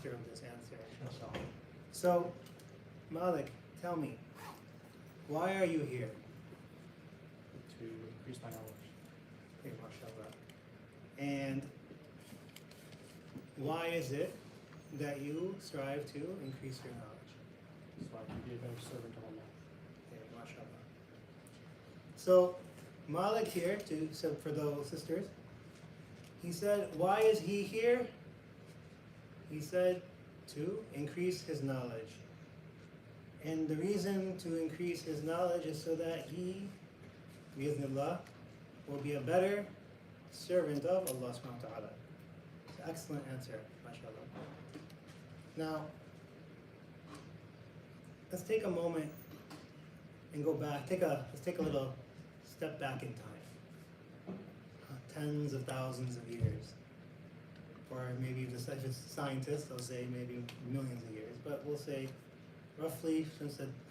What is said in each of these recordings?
master of this answer. So, Malik, tell me, why are you here? To increase my knowledge. Okay, mashallah. And why is it that you strive to increase your knowledge? So I can be a better servant of Allah. Okay, mashallah. So, Malik here, so for those sisters, he said, why is he here? He said, to increase his knowledge. And the reason to increase his knowledge is so that he, bi'idhnillah, will be a better servant of Allah subhanahu wa ta'ala. It's an excellent answer, mashallah. Now, let's take a moment and go back. Let's take a little step back in time. Tens of thousands of years. Or maybe if it's scientists, they'll say maybe millions of years. But we'll say roughly,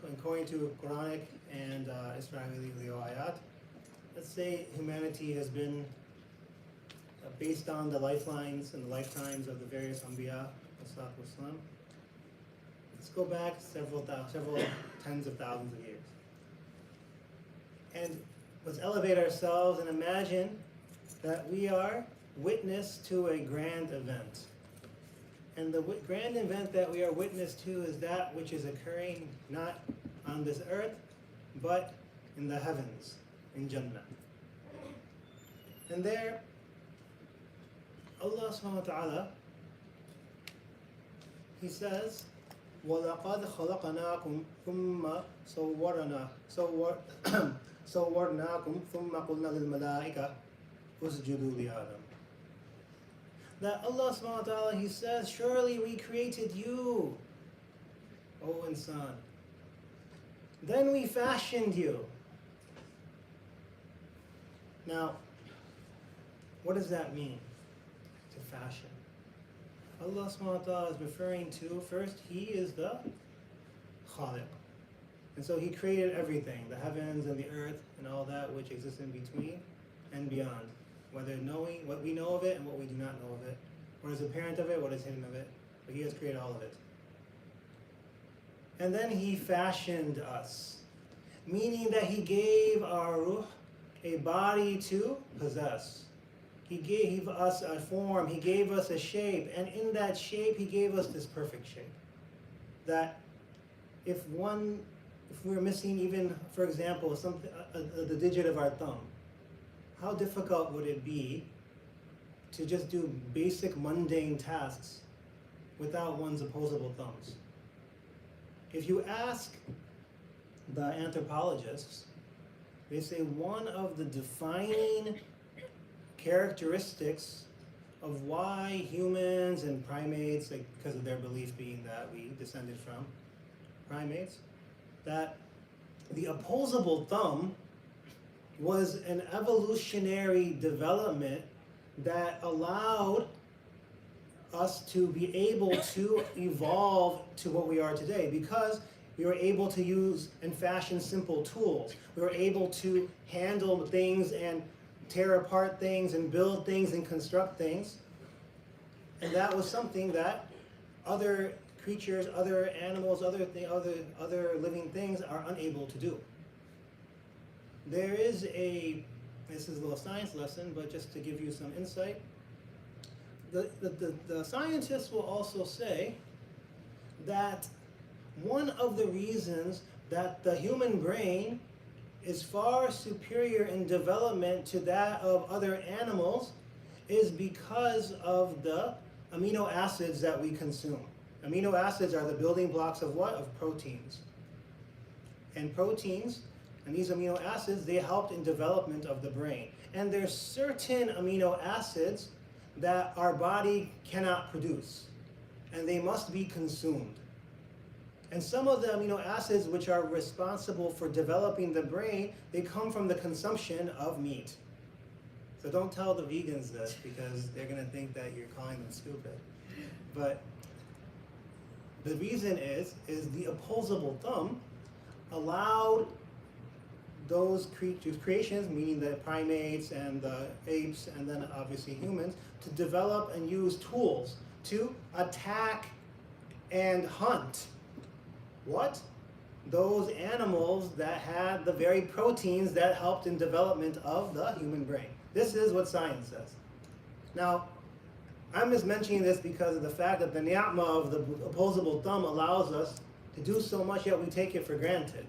according to Quranic and Israeli riwayat, let's say humanity has been based on the lifelines and the lifetimes of the various Anbiya, wassalam. Let's go back several tens of thousands of years. And let's elevate ourselves and imagine that we are witness to a grand event. And the grand event that we are witness to is that which is occurring not on this earth, but in the heavens, in Jannah. And there, Allah subhanahu wa ta'ala, He says, وَلَقَدْ خَلَقَنَاكُمْ ثُمَّ صَوَّرْنَاكُمْ ثُمَّ قُلْنَا لِلْمَلَائِكَةِ اسْجُدُوا لِآدَمَ. That Allah subhanahu wa ta'ala, He says, surely we created you, O insan. Then we fashioned you. Now, what does that mean, to fashion? Allah subhanahu wa ta'ala is referring to, first, He is the Khaliq. And so He created everything, the heavens and the earth and all that which exists in between and beyond. Whether knowing what we know of it and what we do not know of it, what is apparent of it, what is hidden of it, but He has created all of it. And then He fashioned us, meaning that He gave our ruh a body to possess. He gave us a form, He gave us a shape, and in that shape He gave us this perfect shape. That if we're missing even, for example, the digit of our thumb, how difficult would it be to just do basic mundane tasks without one's opposable thumbs? If you ask the anthropologists, they say one of the defining characteristics of why humans and primates, like because of their belief being that we descended from primates, that the opposable thumb was an evolutionary development that allowed us to be able to evolve to what we are today, because we were able to use and fashion simple tools. We were able to handle things and tear apart things and build things and construct things. And that was something that other creatures, other animals, other living things are unable to do. There is this is a little science lesson, but just to give you some insight, the scientists will also say that one of the reasons that the human brain is far superior in development to that of other animals is because of the amino acids that we consume. Amino acids are the building blocks of what? Of proteins. And proteins, and these amino acids, they helped in development of the brain. And there's certain amino acids that our body cannot produce, and they must be consumed. And some of the amino acids which are responsible for developing the brain, they come from the consumption of meat. So don't tell the vegans this, because they're going to think that you're calling them stupid. But the reason is the opposable thumb allowed those creations, meaning the primates and the apes and then obviously humans, to develop and use tools to attack and hunt what? Those animals that had the very proteins that helped in development of the human brain. This is what science says. Now, I'm just mentioning this because of the fact that the ni'mah of the opposable thumb allows us to do so much, yet we take it for granted.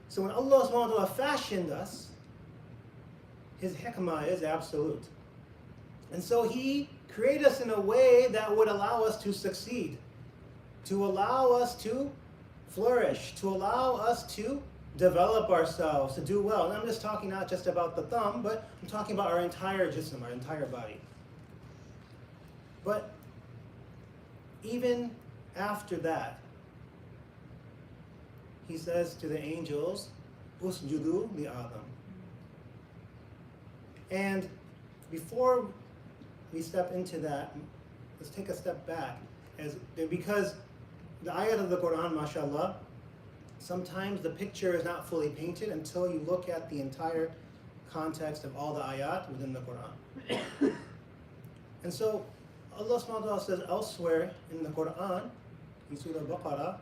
So when Allah subhanahu wa ta'ala fashioned us, His hikmah is absolute. And so He created us in a way that would allow us to succeed, to allow us to flourish, to allow us to develop ourselves, to do well. And I'm just talking not just about the thumb, but I'm talking about our entire jism, our entire body. But even after that, He says to the angels, Usjudu li Adam. And before we step into that, let's take a step back. Because the ayat of the Quran, mashallah, sometimes the picture is not fully painted until you look at the entire context of all the ayat within the Quran. And so Allah subhanahu wa ta'ala says elsewhere in the Quran, in Surah Baqarah,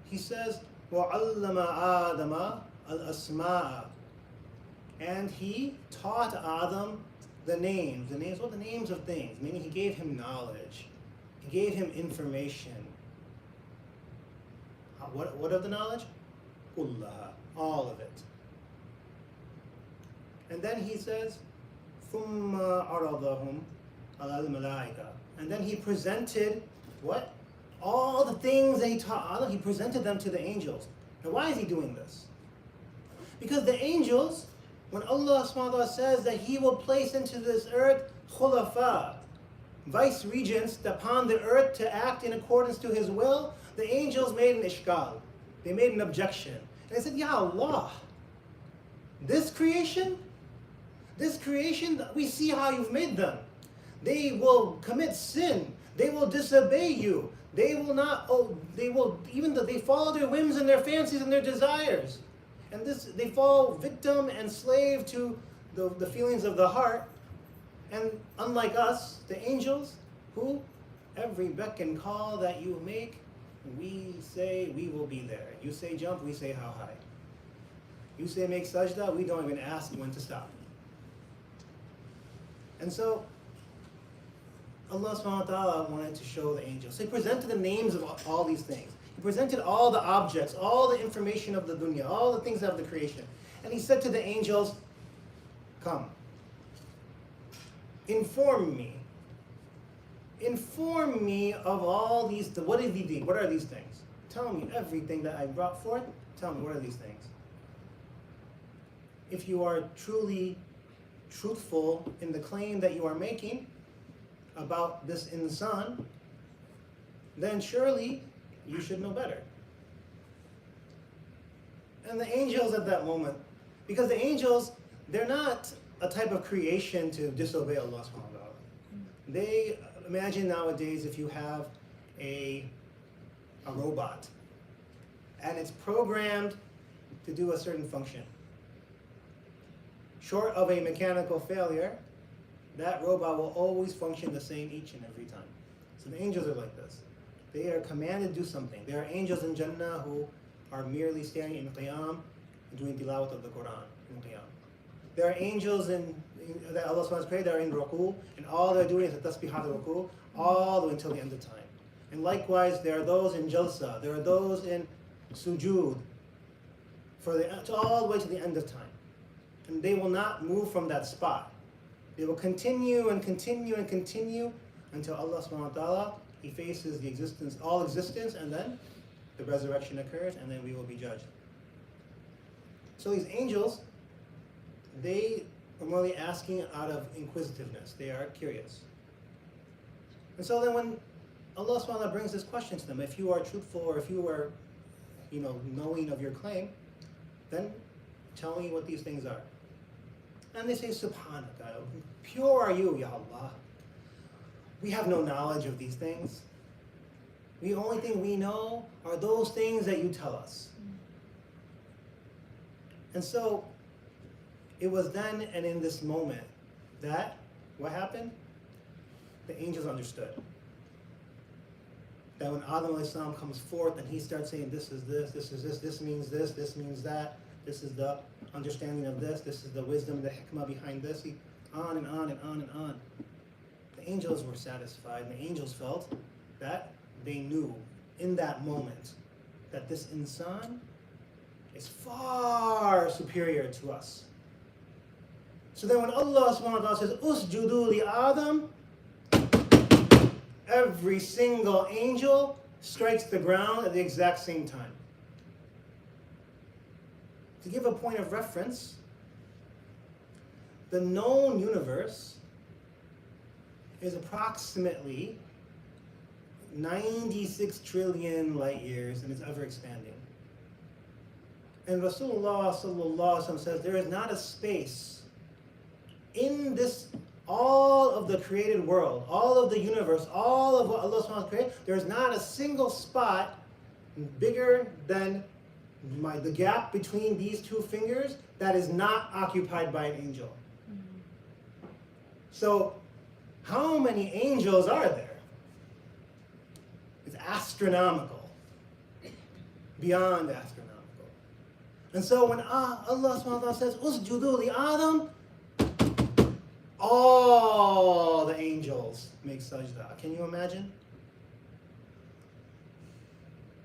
He says, وَعَلَّمَ آدَمَ الْأَسْمَاءَ. And He taught Adam the names of things, meaning He gave him knowledge. He gave him information. What of the knowledge? Kullaha, all of it. And then He says, ثُمَّ عَرَضَهُمْ عَلَى الْمَلَائِكَةِ. And then He presented what? All the things that He taught Allah, He presented them to the angels. Now why is He doing this? Because the angels, when Allah subhanahu wa ta'ala says that He will place into this earth khulafa, vice regents upon the earth to act in accordance to His will, the angels made an ishkal. They made an objection. And they said, Ya Allah, this creation, we see how You've made them. They will commit sin. They will disobey You. They will even though they follow their whims and their fancies and their desires. And they fall victim and slave to the feelings of the heart. And unlike us, the angels, who every beck and call that you make, we say we will be there. You say jump, we say how high. You say make sajda, we don't even ask when to stop. And so Allah subhanahu wa ta'ala wanted to show the angels. So He presented the names of all these things. He presented all the objects, all the information of the dunya, all the things of the creation. And He said to the angels, come, inform me of all these, what are these things? Tell me everything that I brought forth. Tell me, what are these things? If you are truly truthful in the claim that you are making about this insan, then surely you should know better. And the angels at that moment, because the angels, they're not a type of creation to disobey Allah subhanahu wa ta'ala. They, imagine nowadays if you have a robot and it's programmed to do a certain function. Short of a mechanical failure, that robot will always function the same each and every time. So the angels are like this. They are commanded to do something. There are angels in Jannah who are merely standing in qiyam and doing tilawat of the Quran in qiyam. There are angels that Allah subhanahu wa ta'ala created that are in ruku, and all they're doing is the tasbihat ruku all the way until the end of time. And likewise, there are those in jalsa, there are those in sujood, all the way to the end of time. And they will not move from that spot. They will continue and continue and continue until Allah subhanahu wa ta'ala, He faces all existence, and then the resurrection occurs, and then we will be judged. So these angels, they are merely asking out of inquisitiveness. They are curious. And so then when Allah subhanahu wa ta'ala brings this question to them, if you are truthful or if you are, knowing of your claim, then tell me what these things are. And they say, Subhanaka, pure are you, Ya Allah. We have no knowledge of these things. The only thing we know are those things that you tell us. And so, it was then and in this moment that, what happened? The angels understood. that when Adam alayhi salam comes forth and he starts saying this is this means this means that, this is the understanding of this is the wisdom, the hikmah behind this, on and on and on and on. The angels were satisfied, and the angels felt that they knew in that moment that this insan is far superior to us. So then when Allah subhanahu wa ta'ala says, Usjudu li Adam, every single angel strikes the ground at the exact same time. To give a point of reference, the known universe is approximately 96 trillion light years and is ever expanding. And Rasulullah sallallahu alaihi wasallam says there is not a space in this, all of the created world, all of the universe, all of what Allah subhanahu wa ta'ala created, there is not a single spot bigger than the gap between these two fingers that is not occupied by an angel. So, how many angels are there? It's astronomical. Beyond astronomical. And so when Allah subhanahu wa ta'ala says, Usjudu li Adam, all the angels make sajda. Can you imagine?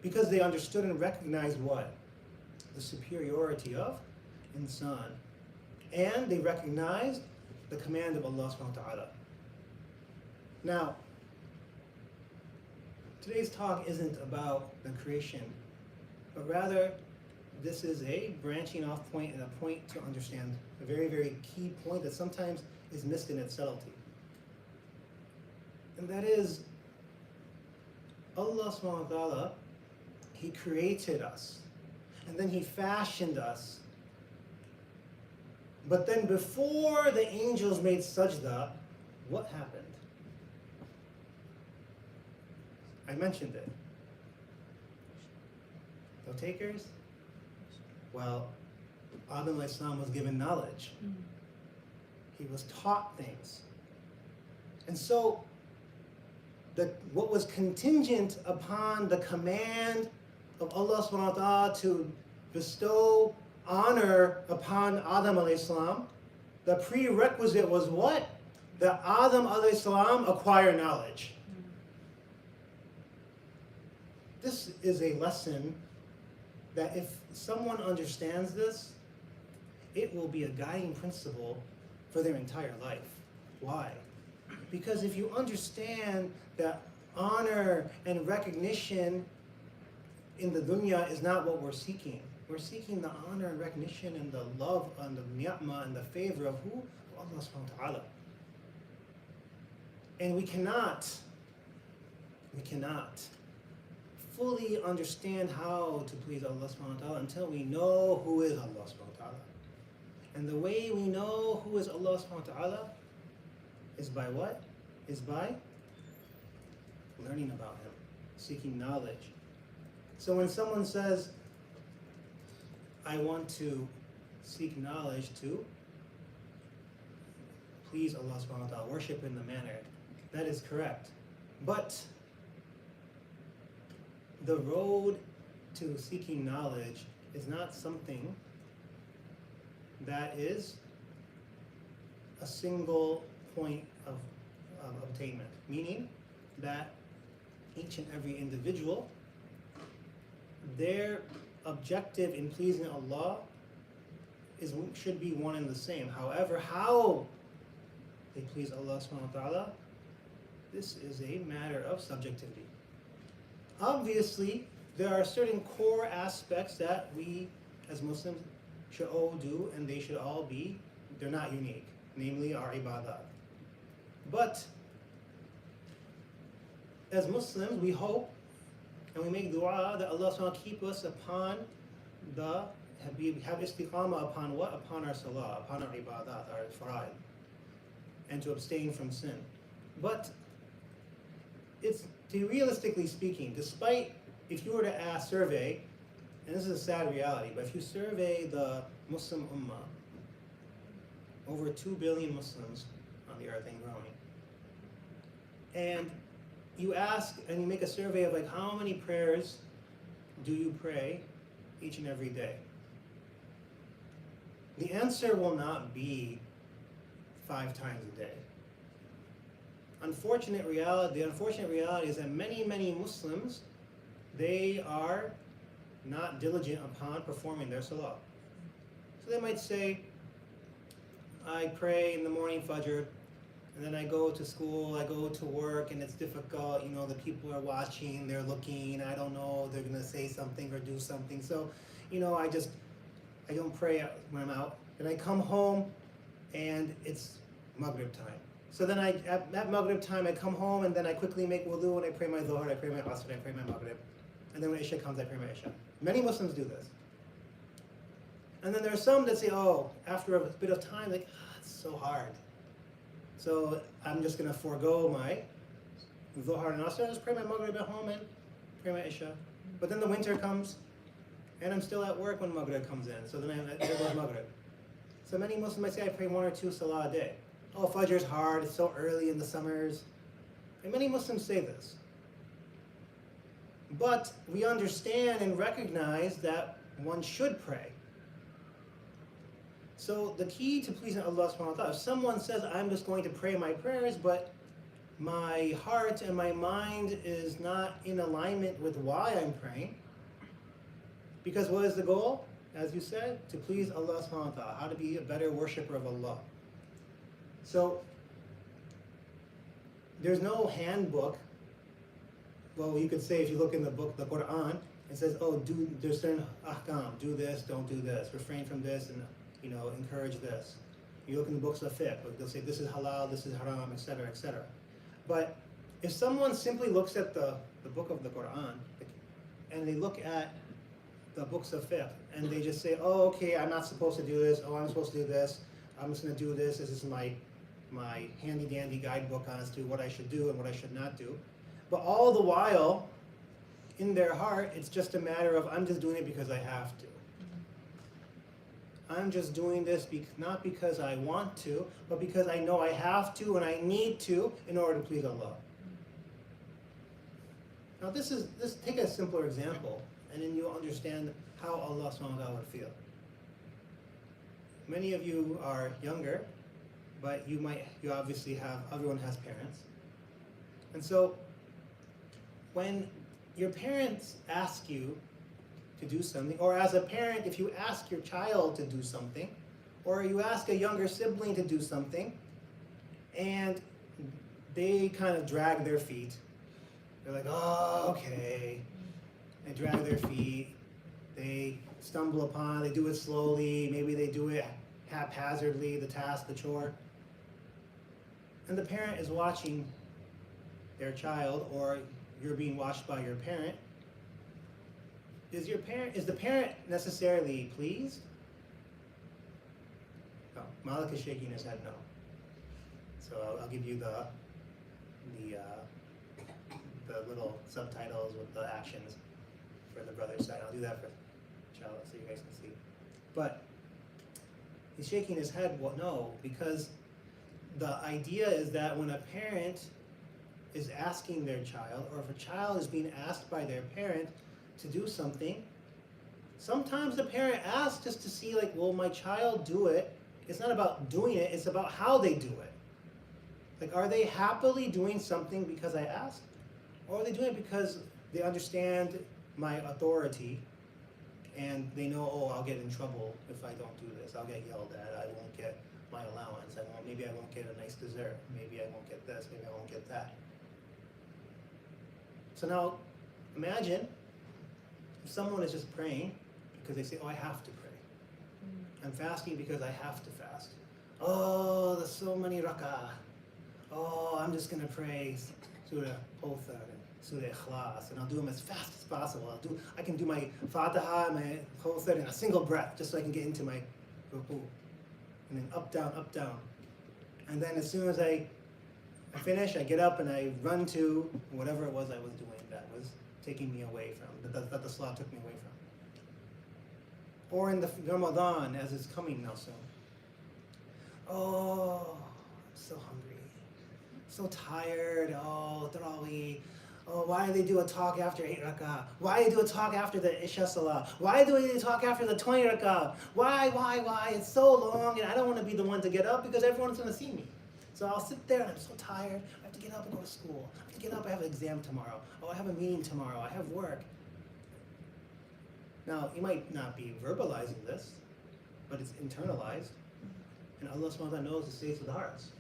Because they understood and recognized what? The superiority of insan. And they recognized the command of Allah subhanahu wa ta'ala. Now, today's talk isn't about the creation, but rather this is a branching off point and a point to understand a very, very key point that sometimes is missed in its subtlety. And that is, Allah subhanahu wa ta'ala, He created us, and then He fashioned us. But then before the angels made sajda, what happened? I mentioned it. No takers? Well, Adam alayhi salam was given knowledge. He was taught things. And so, what was contingent upon the command of Allah subhanahu wa ta'ala to bestow honor upon Adam alayhi salam, the prerequisite was what? That Adam alayhi salam acquire knowledge. This is a lesson that if someone understands this, it will be a guiding principle for their entire life. Why? Because if you understand that honor and recognition in the dunya is not what we're seeking. We're seeking the honor and recognition and the love and the ni'mah and the favor of who? Allah subhanahu wa ta'ala. And we cannot fully understand how to please Allah subhanahu wa ta'ala until we know who is Allah subhanahu wa ta'ala. And the way we know who is Allah subhanahu wa ta'ala is by what? Is by learning about Him, seeking knowledge. So when someone says, I want to seek knowledge to please Allah subhanahu wa ta'ala, worship in the manner, that is correct. But the road to seeking knowledge is not something that is a single point of obtainment. Meaning that each and every individual, their objective in pleasing Allah should be one and the same. However, how they please Allah subhanahu wa ta'ala, this is a matter of subjectivity. Obviously, there are certain core aspects that we as Muslims should all do, and they should all be, they're not unique, namely our ibadat. But as Muslims, we hope and we make dua that Allah subhanahu wa ta'ala keep us upon have istiqamah upon what? Upon our salah, upon our ibadat, our fara'id, and to abstain from sin. But realistically speaking, despite, if you were to survey, and this is a sad reality, but if you survey the Muslim Ummah, over 2 billion Muslims on the earth and growing, and you ask and you make a survey of like how many prayers do you pray each and every day? The answer will not be 5 times a day. The unfortunate reality is that many Muslims, they are not diligent upon performing their salah. So they might say, I pray in the morning Fajr, and then I go to school, I go to work, and it's difficult, the people are watching, they're looking, I don't know, they're gonna say something or do something. So, I don't pray when I'm out. And I come home and it's Maghrib time. So then at Maghrib time, I come home and then I quickly make wudu and I pray my Dhuhr, I pray my Asr, I pray my Maghrib. And then when Isha comes, I pray my Isha. Many Muslims do this. And then there are some that say, after a bit of time, it's so hard. So I'm just going to forego my Dhuhr and Asr and just pray my Maghrib at home and pray my Isha. But then the winter comes and I'm still at work when Maghrib comes in. So then there goes Maghrib. So many Muslims might say, I pray 1 or 2 salah a day. Fajr's hard, it's so early in the summers. And many Muslims say this. But we understand and recognize that one should pray. So the key to pleasing Allah subhanahu wa ta'ala, if someone says, I'm just going to pray my prayers, but my heart and my mind is not in alignment with why I'm praying, because what is the goal? As you said, to please Allah subhanahu wa ta'ala, how to be a better worshipper of Allah. So there's no handbook. Well, you could say if you look in the book, the Quran, it says, there's certain ahkam, do this, don't do this, refrain from this, and encourage this. You look in the books of fiqh, they'll say this is halal, this is haram, etc., etc. But if someone simply looks at the book of the Quran and they look at the books of fiqh and they just say, okay, I'm not supposed to do this, I'm supposed to do this, I'm just going to do this is my handy-dandy guidebook as to what I should do and what I should not do. But all the while, in their heart, it's just a matter of, I'm just doing it because I have to. I'm just doing this not because I want to, but because I know I have to and I need to in order to please Allah. Now take a simpler example, and then you'll understand how Allah subhanahu wa ta'ala would feel. Many of you are younger, but you obviously everyone has parents. And so, when your parents ask you to do something, or as a parent, if you ask your child to do something, or you ask a younger sibling to do something, and they kind of drag their feet. They're like, okay. They drag their feet. They stumble upon, they do it slowly, maybe they do it haphazardly, the task, the chore. And the parent is watching their child, or you're being watched by your parent. Is the parent necessarily pleased? No. Malik is shaking his head no. So I'll give you the little subtitles with the actions for the brother's side. I'll do that for child so you guys can see. But he's shaking his head, no, because the idea is that when a parent is asking their child, or if a child is being asked by their parent to do something, sometimes the parent asks just to see, will my child do it? It's not about doing it, it's about how they do it. Are they happily doing something because I asked? Or are they doing it because they understand my authority and they know, I'll get in trouble if I don't do this. I'll get yelled at, I won't get my allowance, maybe I won't get a nice dessert, maybe I won't get this, maybe I won't get that. So now, imagine if someone is just praying because they say, I have to pray. I'm fasting because I have to fast. There's so many rak'ah. I'm just going to pray Surah Al-Thar and Surah Ikhlas, and I'll do them as fast as possible. I can do my Fatiha and my Al-Thar in a single breath, just so I can get into my ruku. And then up, down. And then as soon as I finish, I get up and I run to whatever it was I was doing that was taking me away from, that the salah took me away from. Or in the Ramadan, as it's coming now soon. I'm so hungry, so tired, Tarawih, Oh, why do they do a talk after 8 rak'ah? Why do they do a talk after the Isha Salah? Why do they talk after the 20 rak'ah? Why? It's so long, and I don't want to be the one to get up because everyone's going to see me. So I'll sit there and I'm so tired. I have to get up and go to school. I have to get up, I have an exam tomorrow. Oh, I have a meeting tomorrow. I have work. Now, you might not be verbalizing this, but it's internalized. And Allah subhanahu wa ta'ala knows the states of the hearts.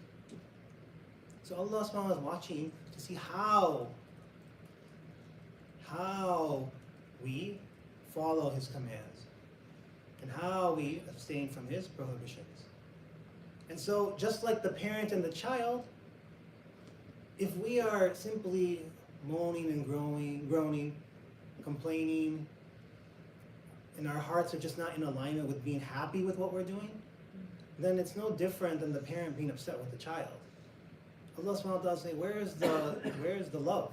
So Allah subhanahu wa ta'ala is watching to see how we follow His commands and how we abstain from His prohibitions. And so, just like the parent and the child, if we are simply moaning and groaning, complaining, and our hearts are just not in alignment with being happy with what we're doing, then it's no different than the parent being upset with the child. Allah subhanahu wa ta'ala say, where's the love?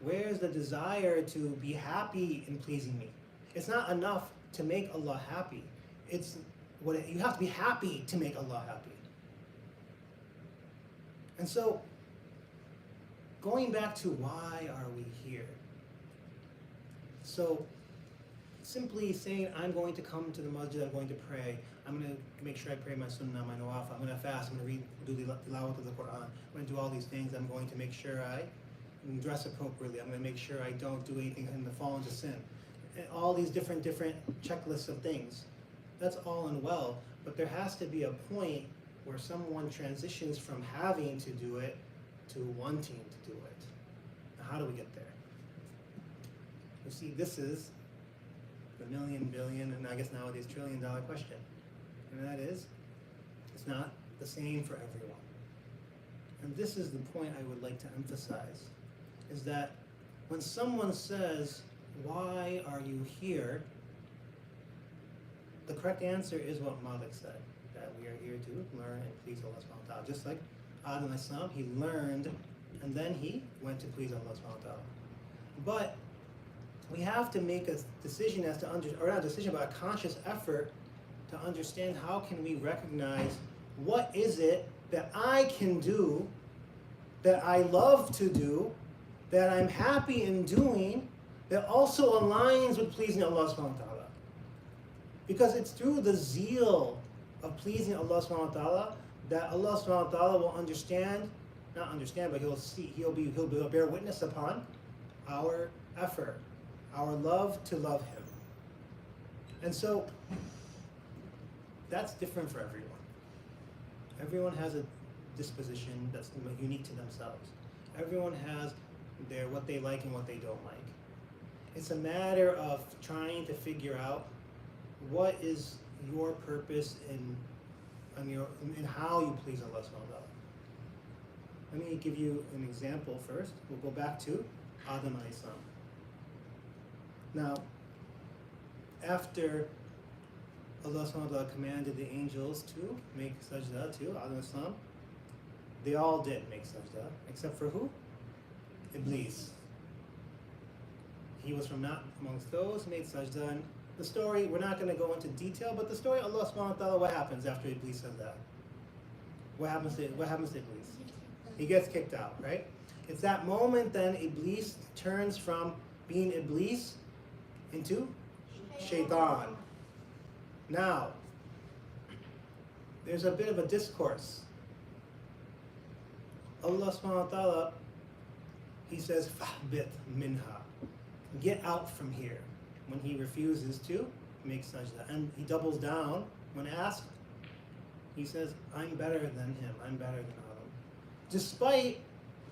Where's the desire to be happy in pleasing me? It's not enough to make Allah happy. You have to be happy to make Allah happy. And so, going back to why are we here? So, simply saying, I'm going to come to the masjid, I'm going to pray, I'm going to make sure I pray my sunnah, my nawafil, I'm going to fast, I'm going to do the tilawat of the Quran, I'm going to do all these things, I'm going to make sure I dress appropriately, I'm going to make sure I don't do anything to fall into sin. And all these different checklists of things. That's all and well, but there has to be a point where someone transitions from having to do it to wanting to do it. Now, how do we get there? You see, this is the million, billion, and I guess nowadays $1 trillion question. And that is, it's not the same for everyone. And this is the point I would like to emphasize, is that when someone says, why are you here? The correct answer is what Malik said, that we are here to learn and please Allah subhanahu wa ta'ala. Just like Adam as-salam, he learned and then he went to please Allah subhanahu wa ta'ala. But we have to make a decision or not a decision, but a conscious effort to understand how can we recognize what is it that I can do, that I love to do, that I'm happy in doing, that also aligns with pleasing Allah subhanahu wa ta'ala. Because it's through the zeal of pleasing Allah subhanahu wa ta'ala that Allah subhanahu wa ta'ala will not understand, but he'll bear witness upon our effort, our love to love Him. And so, that's different for everyone. Everyone has a disposition that's unique to themselves. Everyone has what they like and what they don't like. It's a matter of trying to figure out what is your purpose in how you please Allah subhanahu wa ta'ala. Let me give you an example first. We'll go back to Adam alayhi salam. Now, after Allah subhanahu wa ta'ala commanded the angels to make sajda to Adam alayhi salam, they all did make sajda, except for who? Iblis. He was from not amongst those who made sajda. And the story, we're not going to go into detail, but the story, Allah subhanahu wa ta'ala, what happens after Iblis says that? What happens to Iblis? He gets kicked out, right? It's that moment then Iblis turns from being Iblis into Shaitan. Now, there's a bit of a discourse. Allah subhanahu wa ta'ala, He says, فَحْبِطْ مِنْهَا. Get out from here. When he refuses to make sajda. And he doubles down when asked. He says, I'm better than him. I'm better than Adam. Despite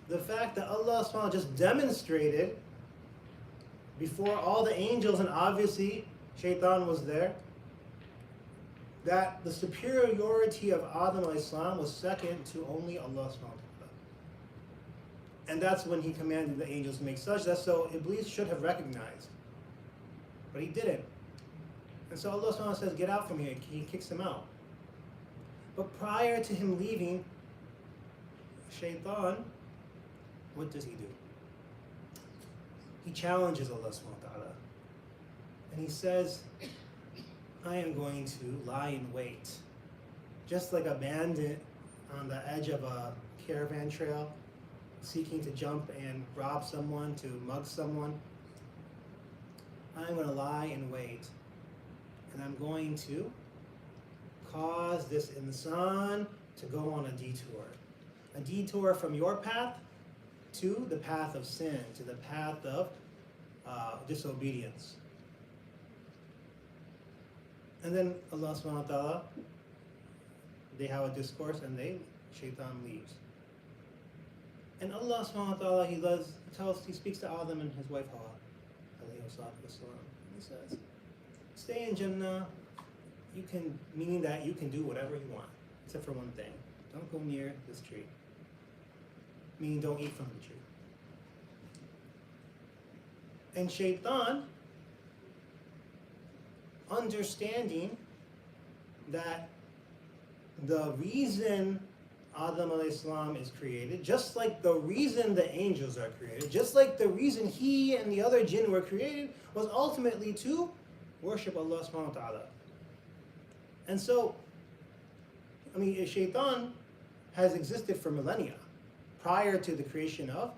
the fact that Allah subhanahu wa ta'ala just demonstrated before all the angels, and obviously Shaitan was there, that the superiority of Adam alayhi salam was second to only Allah subhanahu wa ta'ala. And that's when he commanded the angels to make sajda, so Iblis should have recognized. But he didn't. And so Allah subhanahu wa ta'ala says, get out from here. He kicks him out. But prior to him leaving, Shaitan, what does he do? He challenges Allah subhanahu wa ta'ala. And he says, I am going to lie in wait. Just like a bandit on the edge of a caravan trail, seeking to jump and rob someone, to mug someone. I'm going to lie in wait, and I'm going to cause this insan to go on a detour from your path to the path of sin, to the path of disobedience. And then Allah subhanahu wa ta'ala, they have a discourse and shaitan leaves. And Allah subhanahu wa ta'ala, he speaks to Adam and his wife Hawa, alayhi salatu wassalam. He says, stay in Jannah, meaning that you can do whatever you want, except for one thing. Don't go near this tree. Meaning don't eat from the tree. And shaitan, understanding that the reason Adam alayhi salam is created, just like the reason the angels are created, just like the reason he and the other jinn were created, was ultimately to worship Allah subhanahu wa ta'ala. And so, shaitan has existed for millennia prior to the creation of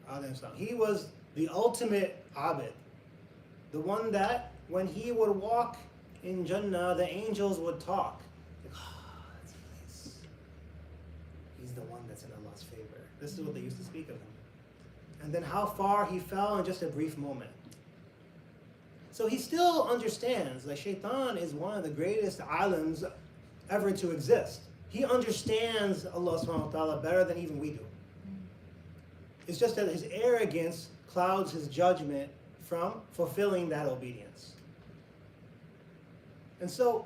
Adam salam. He was the ultimate abid, the one that when he would walk in Jannah, the angels would talk. Like, that's nice. He's the one that's in Allah's favor. This is what they used to speak of him. And then how far he fell in just a brief moment. So he still understands that shaitan is one of the greatest alims ever to exist. He understands Allah subhanahu wa ta'ala better than even we do. It's just that his arrogance clouds his judgment from fulfilling that obedience. And so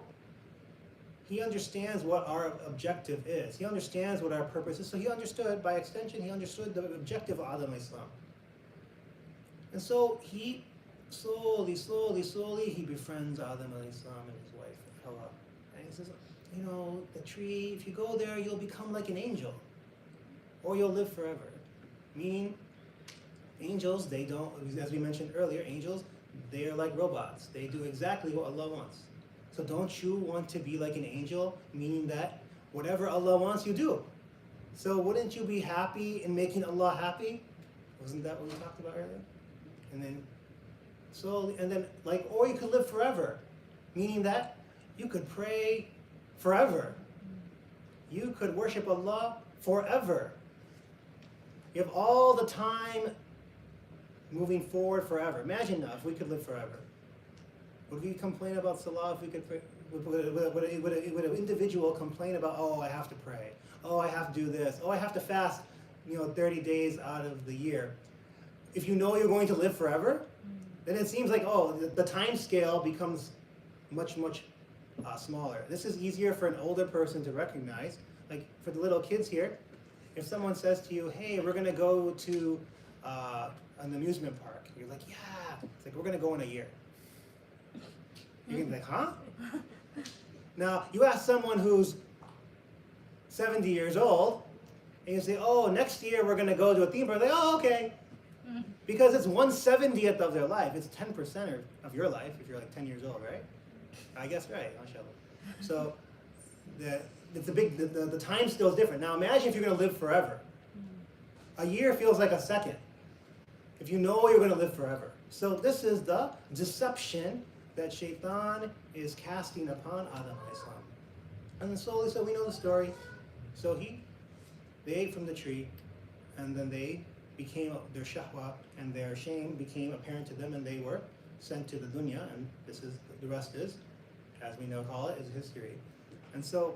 he understands what our objective is. He understands what our purpose is. So he understood, by extension, he understood the objective of Adam alayhi salam. And so he slowly, he befriends Adam alayhi salam and his wife, Hawa. And he says, the tree, if you go there, you'll become like an angel. Or you'll live forever. Meaning, angels, they don't, as we mentioned earlier, angels, they are like robots. They do exactly what Allah wants. So don't you want to be like an angel? Meaning that whatever Allah wants, you do. So wouldn't you be happy in making Allah happy? Wasn't that what we talked about earlier? And then slowly, or you could live forever. Meaning that you could pray forever. You could worship Allah forever. You have all the time moving forward forever. Imagine now if we could live forever. Would we complain about salah if we could pray? Would an individual complain about, oh, I have to pray. Oh, I have to do this. Oh, I have to fast 30 days out of the year. If you know you're going to live forever, then it seems like, the time scale becomes much smaller. This is easier for an older person to recognize. Like for the little kids here, if someone says to you, hey, we're going to go to an amusement park, you're like, yeah. It's like, we're going to go in a year. You're going to be like, huh? Now, you ask someone who's 70 years old, and you say, oh, next year we're going to go to a theme park. They're like, oh, okay. Because it's 1/70th of their life. It's 10% of your life if you're like 10 years old, right? I guess right, mashallah. So the time scale is different. Now imagine if you're going to live forever. A year feels like a second. If you know you're going to live forever. So this is the deception that shaitan is casting upon Adam alayhi salam. And then slowly, so we know the story. So they ate from the tree, and then they became, their shahwa and their shame became apparent to them, and they were sent to the dunya, and the rest is, as we now call it, is history. And so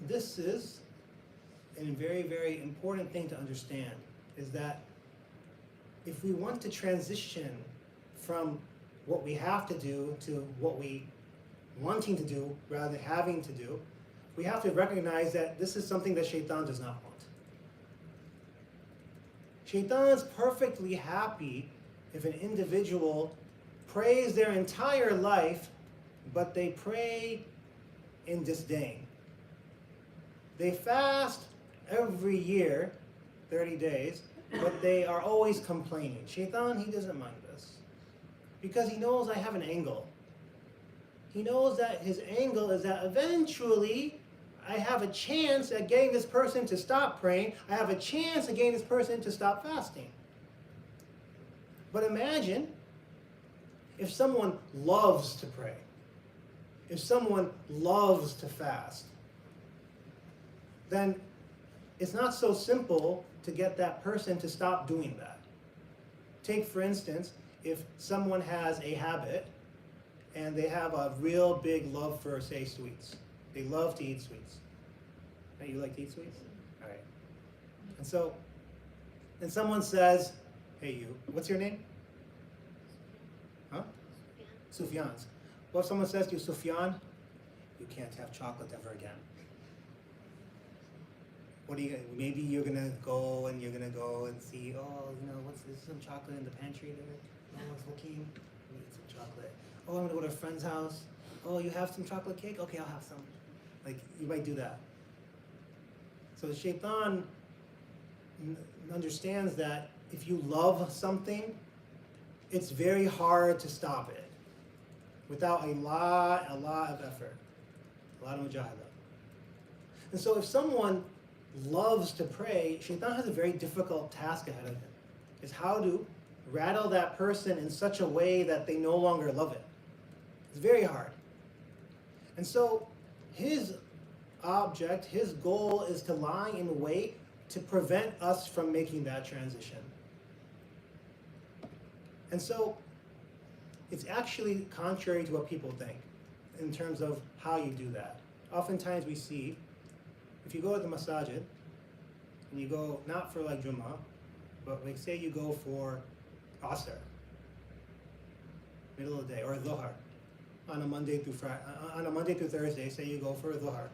this is a very, very important thing to understand, is that if we want to transition from what we have to do to what we wanting to do rather than having to do, we have to recognize that this is something that shaitan does not want. Shaitan's perfectly happy if an individual prays their entire life, but they pray in disdain. They fast every year, 30 days, but they are always complaining. Shaitan, he doesn't mind this. Because he knows I have an angle. He knows that his angle is that eventually I have a chance at getting this person to stop praying. I have a chance at getting this person to stop fasting. But imagine if someone loves to pray, if someone loves to fast, then it's not so simple to get that person to stop doing that. Take, for instance, if someone has a habit and they have a real big love for, say, sweets. They love to eat sweets. Hey, you like to eat sweets? All right. And someone says, hey, you, what's your name? Huh? Sufyan's. Well, if someone says to you, Sufyan, you can't have chocolate ever again. What are you gonna, maybe you're gonna go and see, oh, what's this, some chocolate in the pantry there? No one's looking. I need some chocolate. Oh, I'm gonna go to a friend's house. Oh, you have some chocolate cake? Okay, I'll have some. Like, you might do that. So the shaitan understands that if you love something, it's very hard to stop it without a lot of effort, a lot of mujahadah. And so if someone loves to pray, shaitan has a very difficult task ahead of him. It's how to rattle that person in such a way that they no longer love it. It's very hard. And so his object, his goal is to lie in wait to prevent us from making that transition. And so it's actually contrary to what people think in terms of how you do that. Oftentimes we see, if you go to the masajid, and you go not for like Jummah, but like say you go for Asr, middle of the day, or Dhuhr, on a Monday through Thursday, say you go for Dhuhr.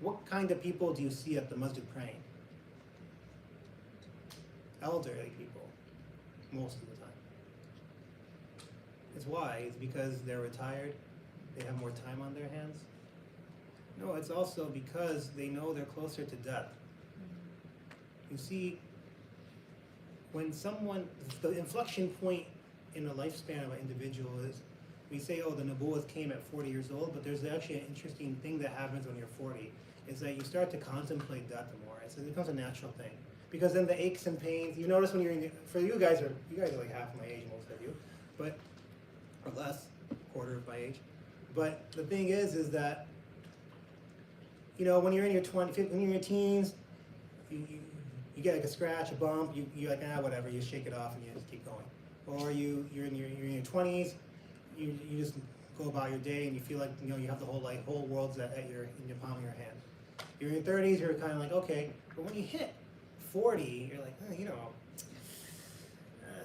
What kind of people do you see at the masjid praying? Elderly people, most of the time. It's why? It's because they're retired, they have more time on their hands. No, it's also because they know they're closer to death. You see, when the inflection point in the lifespan of an individual is, we say, oh, the Nubuwwah came at 40 years old, but there's actually an interesting thing that happens when you're 40, is that you start to contemplate death more. It becomes a natural thing. Because then the aches and pains, you notice when you're for you guys are like half my age, most of you, or less, quarter of my age. But the thing is that, when you're in your when you're in your teens, you get like a scratch, a bump, you're like, whatever, you shake it off and you just keep going. Or you're in your 20s, you just go about your day and you feel like, you have the whole world's in your palm of your hand. You're in your 30s, you're kind of like, okay, but when you hit 40, you're like,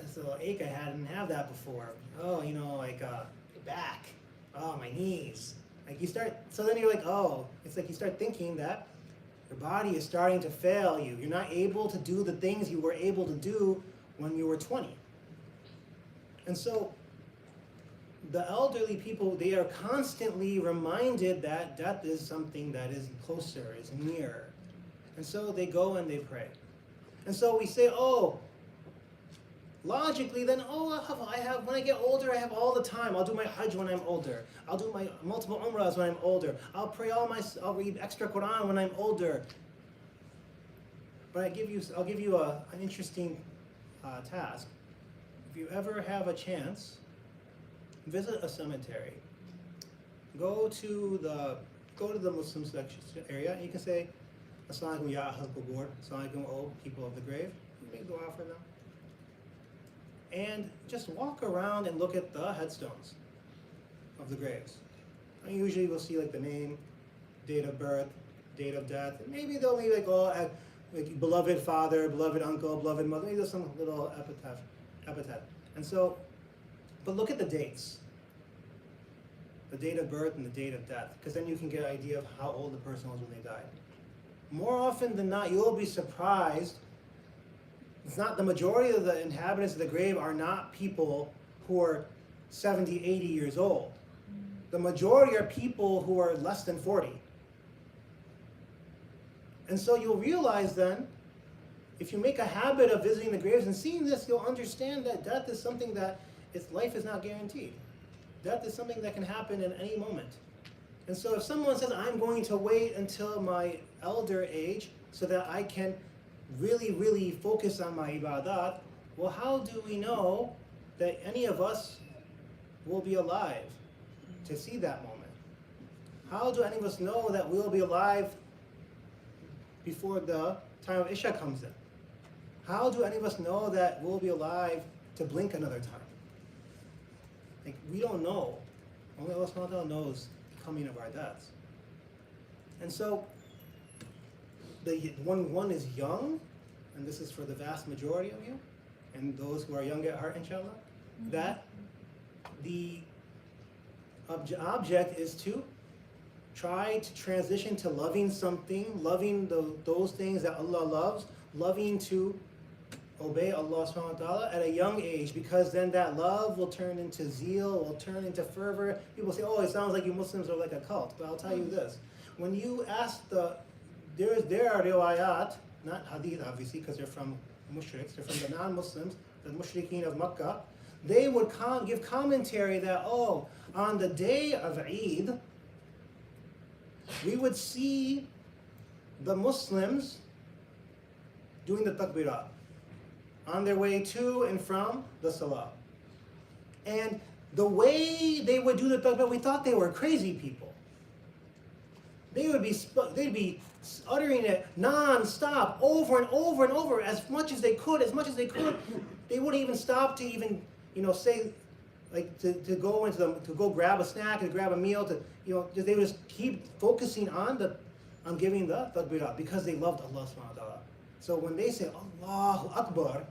this little ache I had, didn't have that before. Oh, back, oh, my knees. Then you're like, oh, it's like you start thinking that your body is starting to fail you. You're not able to do the things you were able to do when you were 20. And so the elderly people, they are constantly reminded that death is something that is closer, is near. And so they go and they pray. And so we say, oh, logically then, when I get older, I have all the time. I'll do my Hajj when I'm older. I'll do my multiple Umrahs when I'm older. I'll read extra Quran when I'm older. But I'll give you an interesting task. If you ever have a chance, visit a cemetery. Go to the Muslim section area, and you can say, Assalamu alaikum ya ahl qubur, Assalamu alaikum, O people of the grave. You may dua for them. And just walk around and look at the headstones of the graves. And usually we'll see like the name, date of birth, date of death, and maybe they'll be like, like beloved father, beloved uncle, beloved mother, maybe there's some little epithet. And so, but look at the dates. The date of birth and the date of death, because then you can get an idea of how old the person was when they died. More often than not, you'll be surprised. It's not the majority of the inhabitants of the grave are not people who are 70, 80 years old. The majority are people who are less than 40. And so you'll realize then, if you make a habit of visiting the graves and seeing this, you'll understand that death is something that life is not guaranteed. Death is something that can happen in any moment. And so if someone says, I'm going to wait until my elder age so that I can really, really focus on my ibadat, well, how do we know that any of us will be alive to see that moment? How do any of us know that we'll be alive before the time of Isha comes in? How do any of us know that we'll be alive to blink another time? Like, we don't know. Only Allah subhanahu wa ta'ala knows the coming of our deaths. And so, one is young, and this is for the vast majority of you, and those who are young at heart, inshallah, that the object is to try to transition to loving something, loving those things that Allah loves, loving to obey Allah subhanahu wa ta'ala at a young age, because then that love will turn into zeal, will turn into fervor. People say, oh, it sounds like you Muslims are like a cult. But I'll tell you this. When you ask there are riwayat, not hadith obviously, because they're from mushriks, they're from the non-Muslims, the mushrikeen of Makkah. They would give commentary that, oh, on the day of Eid, we would see the Muslims doing the takbirat on their way to and from the salah. And the way they would do the takbirat, we thought they were crazy people. They'd be uttering it non-stop, over and over and over, as much as they could. They wouldn't even stop to even, say, like to go grab a snack, to grab a meal, they would just keep focusing on giving the takbirat because they loved Allah subhanahu wa ta'ala. So when they say Allahu Akbar,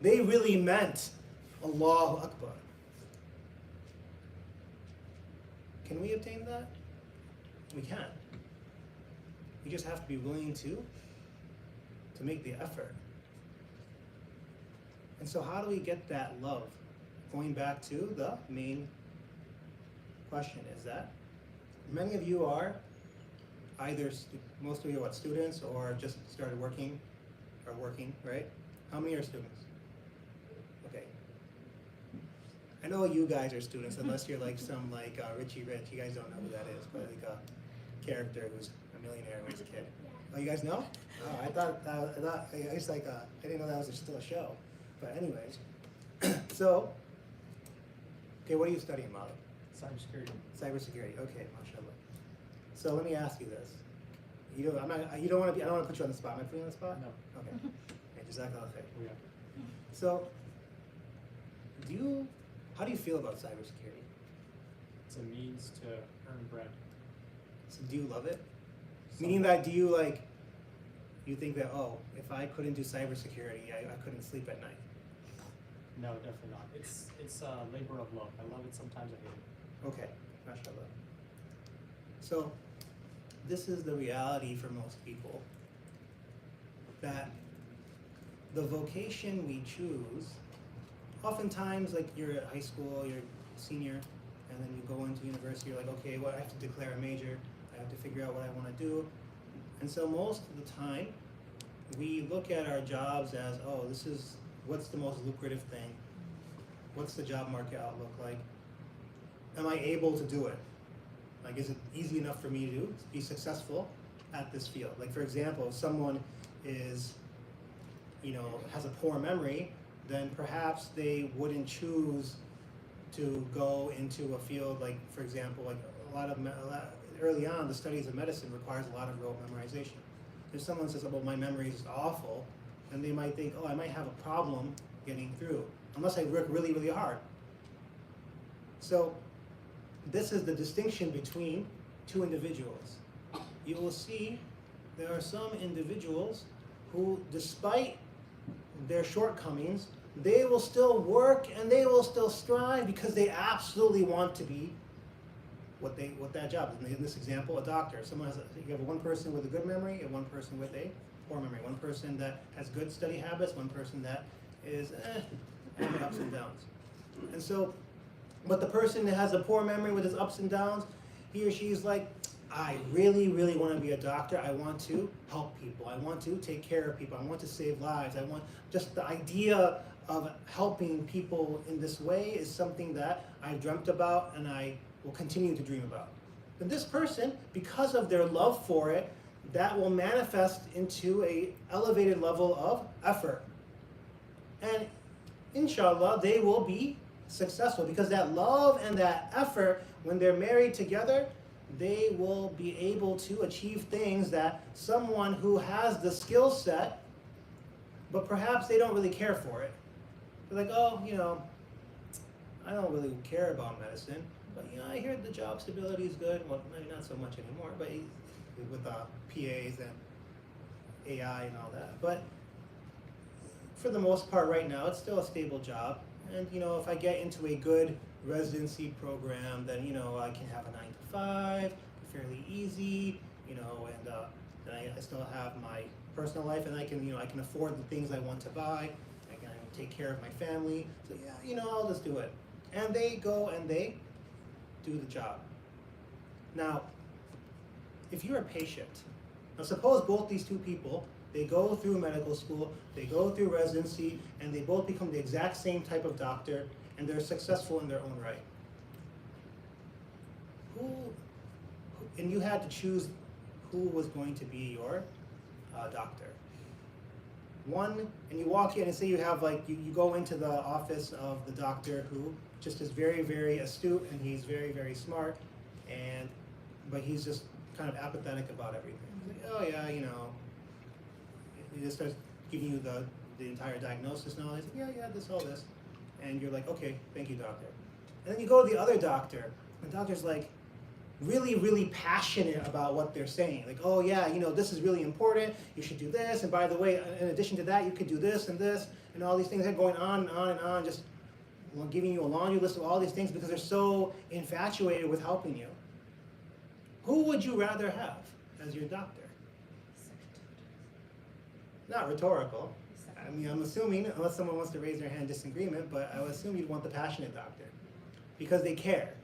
they really meant Allahu Akbar. Can we obtain that? We can. We just have to be willing to make the effort. And so how do we get that love? Going back to the main question is that many of you are either, most of you are students or just started working, right? How many are students? Okay. I know you guys are students, unless you're like some Richie Rich. You guys don't know who that is, but like a character who's a millionaire when he was a kid. Oh, you guys know? Oh, I didn't know that was still a show. But anyways, so, okay, what are you studying, Malik? Cybersecurity. Cybersecurity. Okay, mashallah. So let me ask you this. I don't want to put you on the spot. Am I putting you on the spot? No. Okay. Okay, jazakallah khair. Yeah. So, how do you feel about cybersecurity? It's a means to earn bread. So do you love it? Meaning that you think that, oh, if I couldn't do cybersecurity, I couldn't sleep at night? No, definitely not. It's a labor of love. I love it sometimes, I hate it. Okay, mashallah. So, this is the reality for most people, that the vocation we choose, oftentimes, like you're at high school, you're a senior, and then you go into university, you're like, okay, well, I have to declare a major, I have to figure out what I want to do. And so most of the time, we look at our jobs as, oh, what's the most lucrative thing? What's the job market outlook like? Am I able to do it? Like, is it easy enough for me to be successful at this field? Like, for example, if someone has a poor memory, then perhaps they wouldn't choose to go into a field like, for example, like early on, the studies of medicine requires a lot of rote memorization. If someone says, oh, well, my memory is awful, then they might think, oh, I might have a problem getting through, unless I work really, really hard. So this is the distinction between two individuals. You will see there are some individuals who, despite their shortcomings, they will still work and they will still strive because they absolutely want to be what that job is. In this example, a doctor. You have one person with a good memory and one person with a poor memory. One person that has good study habits, one person that is having ups and downs. And so, but the person that has a poor memory with his ups and downs, he or she is like, I really, really want to be a doctor. I want to help people. I want to take care of people. I want to save lives. I want just the idea of helping people in this way is something that I've dreamt about and I will continue to dream about. then this person, because of their love for it, that will manifest into a elevated level of effort. And inshallah, they will be successful because that love and that effort, when they're married together, they will be able to achieve things that someone who has the skill set, but perhaps they don't really care for it. They're like, oh, I don't really care about medicine, but I hear the job stability is good. Well, maybe not so much anymore, but with PAs and AI and all that. But for the most part right now, it's still a stable job. And if I get into a good residency program, then I can have a 9 to 5, fairly easy, and then I still have my personal life, and I can afford the things I want to buy. I can take care of my family. So yeah, I'll just do it. And they go and they do the job. Now, if you're a patient, now suppose both these two people, they go through medical school, they go through residency, and they both become the exact same type of doctor, and they're successful in their own right. And you had to choose who was going to be your doctor. One, and you walk in and say you have you go into the office of the doctor who just is very, very astute, and he's very, very smart, but he's just kind of apathetic about everything. He's like, oh yeah, he just starts giving you the entire diagnosis and all. He's like, yeah, all this. And you're like, okay, thank you, doctor. And then you go to the other doctor, and the doctor's like really, really passionate about what they're saying. Like, oh yeah, this is really important, you should do this, and by the way, in addition to that, you could do this, and all these things are going on and on and on, just giving you a laundry list of all these things because they're so infatuated with helping you. Who would you rather have as your doctor? Not rhetorical. I mean, I'm assuming, unless someone wants to raise their hand in disagreement, but I would assume you'd want the passionate doctor because they care,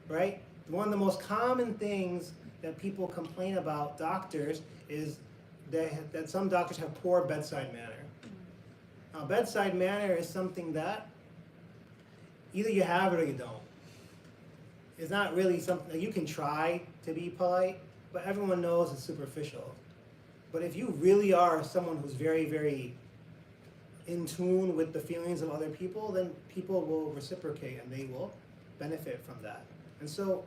right? One of the most common things that people complain about doctors is that some doctors have poor bedside manner. Now, bedside manner is something that either you have it or you don't. It's not really something, you can try to be polite, but everyone knows it's superficial. But if you really are someone who's very, very in tune with the feelings of other people, then people will reciprocate and they will benefit from that. And so,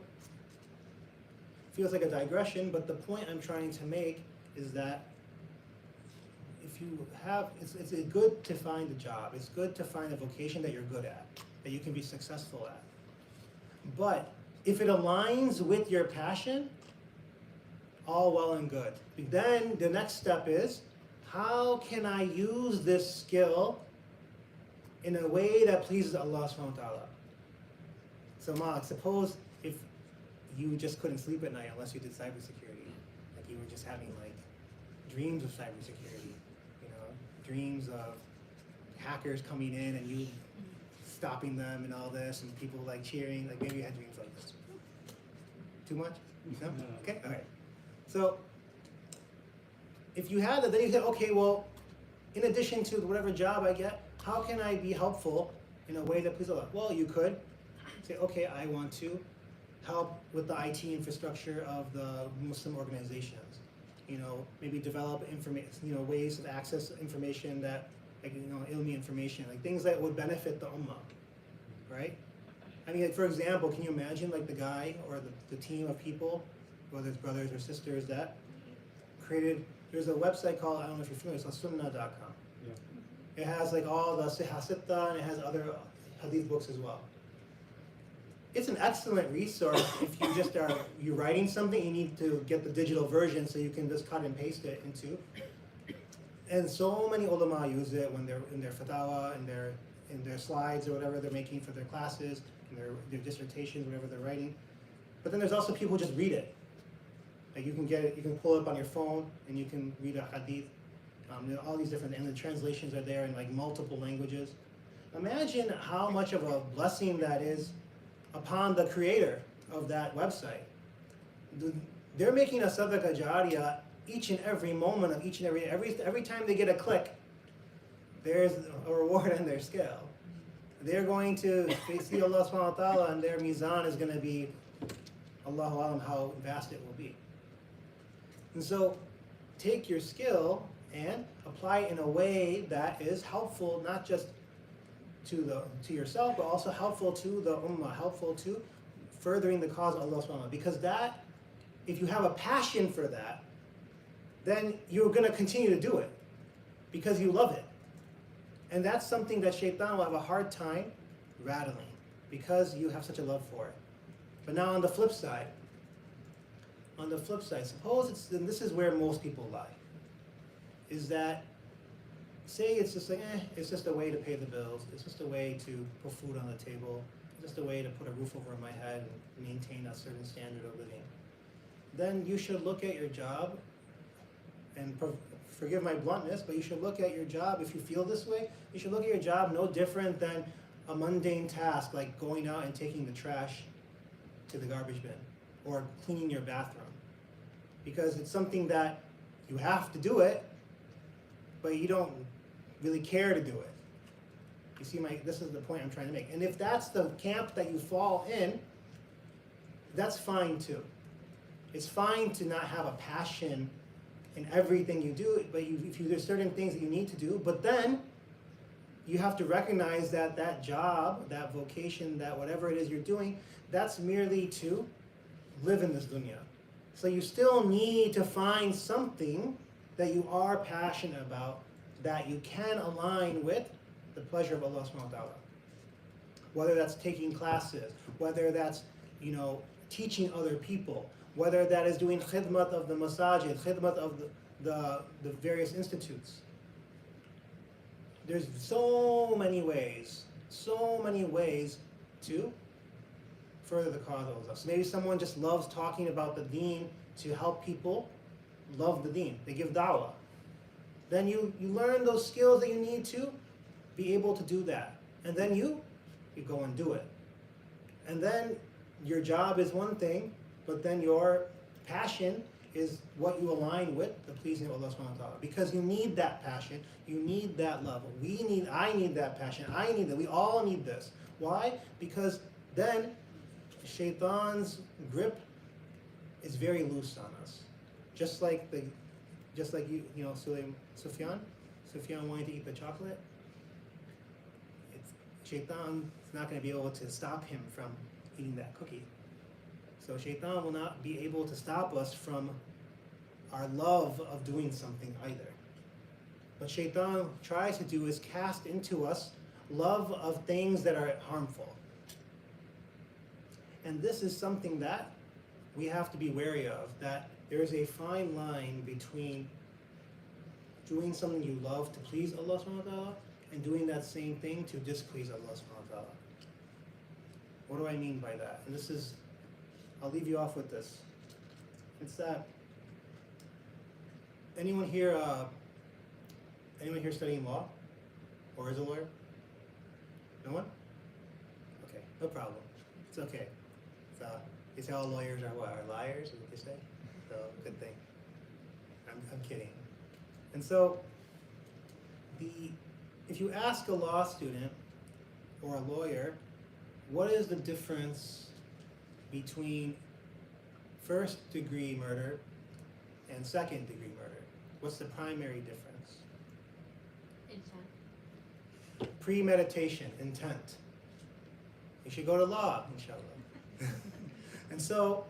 it feels like a digression, but the point I'm trying to make is that if you have, it's good to find a job. It's good to find a vocation that you're good at, that you can be successful at. But if it aligns with your passion, all well and good. Then the next step is, how can I use this skill in a way that pleases Allah subhanahu wa ta'ala? So Malik, suppose if you just couldn't sleep at night unless you did cybersecurity, like you were just having dreams of cybersecurity, dreams of hackers coming in and you stopping them and all this, and people cheering, maybe you had dreams like this. Too much? No? Okay, all right. So if you had that, then you said, okay, well, in addition to whatever job I get, how can I be helpful in a way that pleases Allah? Well, you could say, okay, I want to help with the IT infrastructure of the Muslim organizations. Maybe develop ways to access information that, ilmi information, things that would benefit the ummah, right? I mean, for example, can you imagine the guy or the team of people, whether it's brothers or sisters, that created, there's a website called, I don't know if you're familiar, it's called sunnah.com. Yeah. It has all the Sitta, and it has other hadith books as well. It's an excellent resource if you just you're writing something, you need to get the digital version so you can just cut and paste it into. And so many ulama use it when they're in their fatawa, in their slides or whatever they're making for their classes, in their dissertations, whatever they're writing. But then there's also people who just read it. You can get it, you can pull it up on your phone and you can read a hadith. All these different, and the translations are there in multiple languages. Imagine how much of a blessing that is upon the creator of that website. They're making a sadaqah jariyah each and every moment of each and every time they get a click, there's a reward on their scale. They're going to see Allah subhanahu wa ta'ala, and their mizan is going to be a Allahu Alam how vast it will be. And so take your skill and apply it in a way that is helpful, not just to yourself, but also helpful to the ummah, helpful to furthering the cause of Allah subhanahu wa ta'ala. Because that, if you have a passion for that, then you're going to continue to do it because you love it. And that's something that shaitan will have a hard time rattling because you have such a love for it. But now on the flip side, suppose and this is where most people lie, is that say it's just like, it's just a way to pay the bills, it's just a way to put food on the table, it's just a way to put a roof over my head and maintain a certain standard of living. Then you should look at your job, and forgive my bluntness, but you should look at your job, if you feel this way, you should look at your job no different than a mundane task like going out and taking the trash to the garbage bin or cleaning your bathroom. Because it's something that you have to do it, but you don't really care to do it. You see, this is the point I'm trying to make. And if that's the camp that you fall in, that's fine too. It's fine to not have a passion in everything you do, but there's certain things that you need to do, but then you have to recognize that that job, that vocation, that whatever it is you're doing, that's merely to live in this dunya. So you still need to find something that you are passionate about that you can align with the pleasure of Allah subhanahu wa ta'ala. Whether that's taking classes, whether that's, teaching other people, whether that is doing khidmat of the masajid, khidmat of the various institutes. There's so many ways to further the cause of Allah. So maybe someone just loves talking about the deen to help people love the deen. They give da'wah. Then you learn those skills that you need to be able to do that. And then you go and do it. And then your job is one thing, but then your passion is what you align with the pleasing of Allah subhanahu wa ta'ala. Because you need that passion, you need that love. I need that passion, I need that. We all need this. Why? Because then shaitan's grip is very loose on us. Just like Sufyan wanting to eat the chocolate. Shaitan is not going to be able to stop him from eating that cookie. So shaitan will not be able to stop us from our love of doing something either. What shaitan tries to do is cast into us love of things that are harmful. And this is something that we have to be wary of, that there is a fine line between doing something you love to please Allah subhanahu wa ta'ala and doing that same thing to displease Allah subhanahu wa ta'ala. What do I mean by that? And I'll leave you off with this. It's that anyone here studying law? Or is a lawyer? No one? Okay, no problem. It's okay. They say all lawyers are what? Are liars, is what they say? So, good thing. I'm kidding. And so, if you ask a law student or a lawyer, what is the difference between first-degree murder and second-degree murder? What's the primary difference? Intent. Premeditation, intent. You should go to law, inshallah. And so,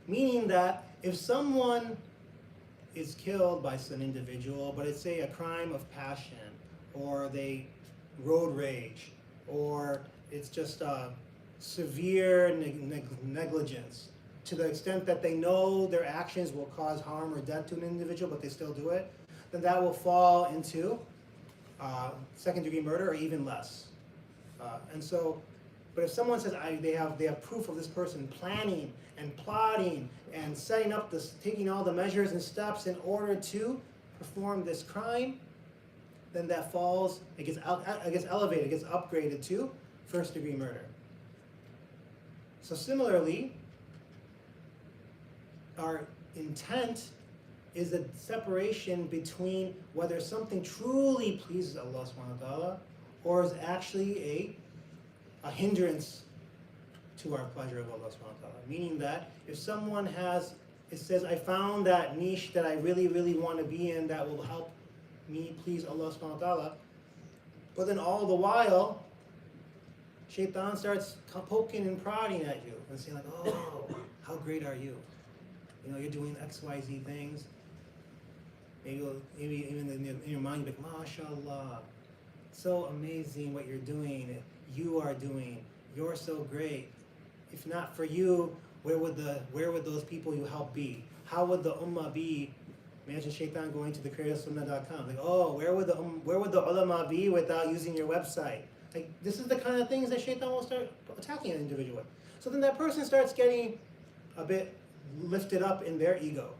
meaning that if someone is killed by some individual, but it's, say, a crime of passion, or they road rage, or it's just a severe negligence, to the extent that they know their actions will cause harm or death to an individual, but they still do it, then that will fall into second-degree murder or even less. But if someone says they have proof of this person planning and plotting and setting up this, taking all the measures and steps in order to perform this crime, then that falls, it gets elevated, it gets upgraded to first-degree murder. So similarly, our intent is the separation between whether something truly pleases Allah subhanahu wa ta'ala or is actually a hindrance to our pleasure of Allah subhanahu wa ta'ala. Meaning that if someone has, it says, I found that niche that I really, really want to be in that will help me please Allah subhanahu wa ta'ala, but then all the while, Shaitan starts poking and prodding at you and saying like, oh, how great are you? You know, you're doing XYZ things. Maybe even in your mind, you're like, MashaAllah, so amazing what you're doing, you are doing, you're so great. If not for you, where would those people you help be? How would the ummah be? Imagine Shaitan going to the creatorsunnah.com. Like, oh, where would the ulama be without using your website? Like, this is the kind of things that Shaitan will start attacking an individual with. So then that person starts getting a bit lifted up in their ego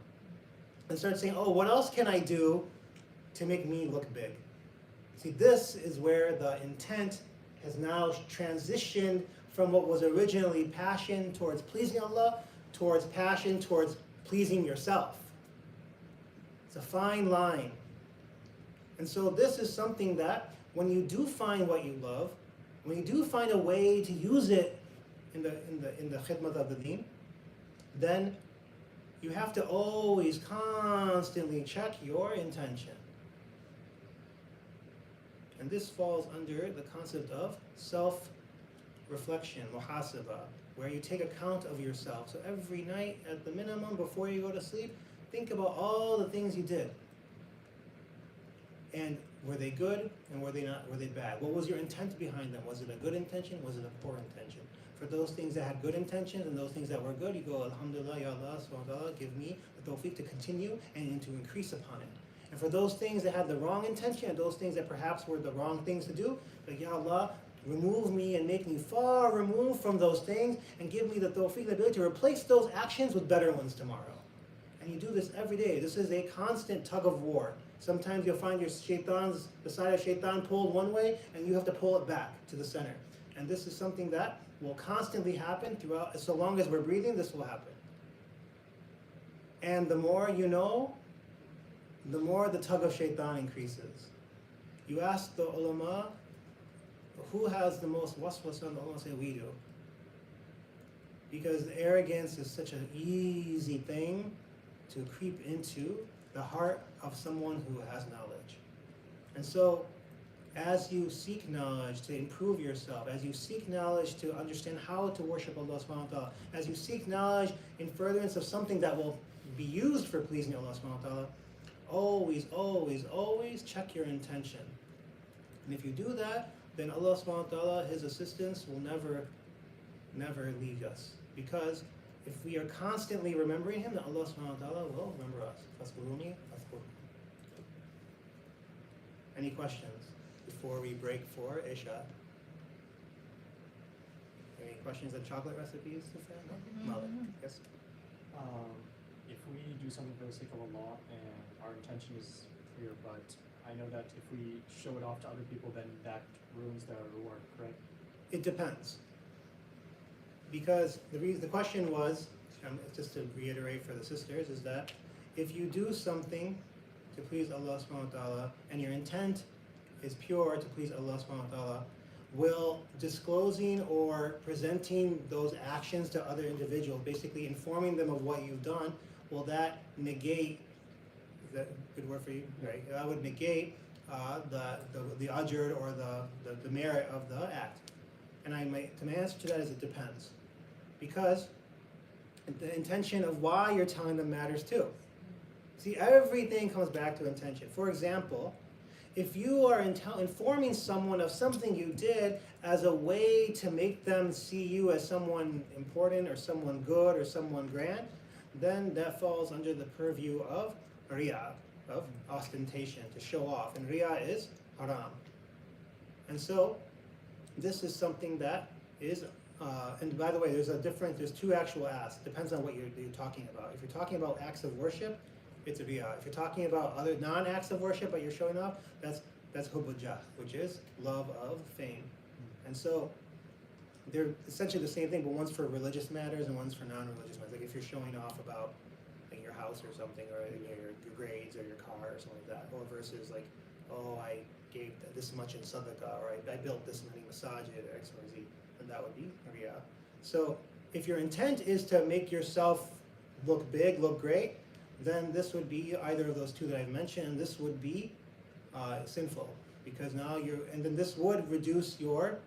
and starts saying, oh, what else can I do to make me look big? See, this is where the intent has now transitioned from what was originally passion towards pleasing Allah towards passion towards pleasing yourself. It's a fine line. And so this is something that when you do find what you love, when you do find a way to use it in the khidmat of the deen, then you have to always constantly check your intention. And this falls under the concept of self-reflection, muhasaba, where you take account of yourself. So every night, at the minimum, before you go to sleep, think about all the things you did. And were they good and were they bad? What was your intent behind them? Was it a good intention? Was it a poor intention? For those things that had good intentions and those things that were good, you go, Alhamdulillah, Ya Allah, subhanahu wa ta'ala, give me the tawfiq to continue and to increase upon it. And for those things that had the wrong intention and those things that perhaps were the wrong things to do, like, Ya Allah, remove me and make me far removed from those things and give me the tawfiq, the ability to replace those actions with better ones tomorrow. And you do this every day. This is a constant tug of war. Sometimes you'll find the side of shaitan pulled one way and you have to pull it back to the center. And this is something that will constantly happen throughout, so long as we're breathing, this will happen. And the more you know, the more the tug of shaitan increases. You ask the ulama, who has the most waswasa, and the ulama say, we do. Because arrogance is such an easy thing to creep into the heart of someone who has knowledge. And so, as you seek knowledge to improve yourself, as you seek knowledge to understand how to worship Allah subhanahu wa ta'ala, as you seek knowledge in furtherance of something that will be used for pleasing Allah subhanahu wa ta'ala, always, always, always check your intention. And if you do that, then Allah subhanahu wa ta'ala, His assistance will never, never leave us. Because if we are constantly remembering Him, then Allah subhanahu wa ta'ala will remember us. Faskuruni, faskuruni. Any questions before we break for Isha? Any questions on chocolate recipes? Malik, yes? If we do something for the sake of Allah and our intention is clear, but I know that if we show it off to other people, then that ruins the reward, correct? It depends. Because the question was, just to reiterate for the sisters, is that if you do something to please Allah subhanahu wa ta'ala and your intent is pure to please Allah subhanahu wa ta'ala, will disclosing or presenting those actions to other individuals, basically informing them of what you've done, will that negate, is that a good word for you? Right. That would negate the ajr or the merit of the act. And my answer to that is it depends. Because the intention of why you're telling them matters too. See, everything comes back to intention. For example, if you are informing someone of something you did as a way to make them see you as someone important or someone good or someone grand, then that falls under the purview of riya, of ostentation, to show off. And riya is haram. And so, this is something that is, and by the way, there's two actual acts. Depends on what you're talking about. If you're talking about acts of worship, it's a riya. If you're talking about other non-acts of worship but you're showing off, that's hubbul jah, which is love of fame. And so they're essentially the same thing, but one's for religious matters and one's for non-religious matters. Like if you're showing off about like your house or something, or your grades or your car or something like that, or versus like, oh, I gave this much in sadaqah, or I built this many masajid or XYZ, then that would be riya. So if your intent is to make yourself look big, look great, then this would be either of those two that I've mentioned, and this would be sinful, because now and then this would reduce your,